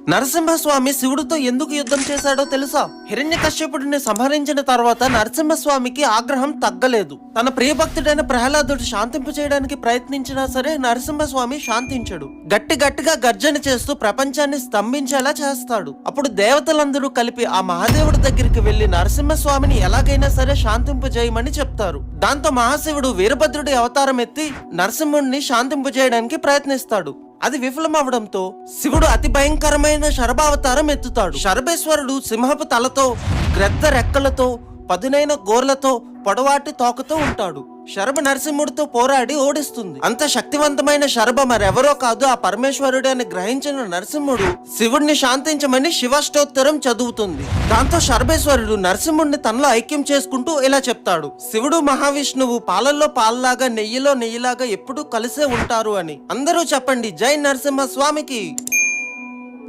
నరసింహస్వామి శివుడితో ఎందుకు యుద్ధం చేశాడో తెలుసా? హిరణ్యకశ్యపుడిని సంహరించిన తర్వాత నరసింహస్వామికి ఆగ్రహం తగ్గలేదు. తన ప్రియభక్తుడైన ప్రహ్లాదుడు శాంతింపు చేయడానికి ప్రయత్నించినా సరే నరసింహస్వామి శాంతించడు. గట్టిగా గర్జన చేస్తూ ప్రపంచాన్ని స్తంభించేలా చేస్తాడు. అప్పుడు దేవతలందరూ కలిపి ఆ మహాదేవుడి దగ్గరికి వెళ్లి నరసింహస్వామిని ఎలాగైనా సరే శాంతింపు చేయమని చెప్తారు. దాంతో మహాశివుడు వీరభద్రుడి అవతారం ఎత్తి నరసింహుడిని శాంతింపు చేయడానికి ప్రయత్నిస్తాడు. అది విఫలమవడంతో శివుడు అతి భయంకరమైన శరభావతారం ఎత్తుతాడు. శరభేశ్వరుడు సింహపు తలతో, గ్రద్ద రెక్కలతో, పదునైన గోర్లతో, పొడవాటి తోకతో ఉంటాడు. శరభ నరసింహుడితో పోరాడి ఓడిస్తుంది. అంత శక్తివంతమైన శరభ మరెవరో కాదు, ఆ పరమేశ్వరుడు అని గ్రహించిన నరసింహుడు శివుడిని శాంతించమని శివాష్టోత్తరం చదువుతుంది. దాంతో శరభేశ్వరుడు నరసింహుడిని తనలో ఐక్యం చేసుకుంటూ ఇలా చెప్తాడు: శివుడు మహావిష్ణువు పాలల్లో పాలలాగా నెయ్యిలో నెయ్యిలాగా ఎప్పుడూ కలిసే ఉంటారు అని. అందరూ చెప్పండి, జై నరసింహ స్వామికి.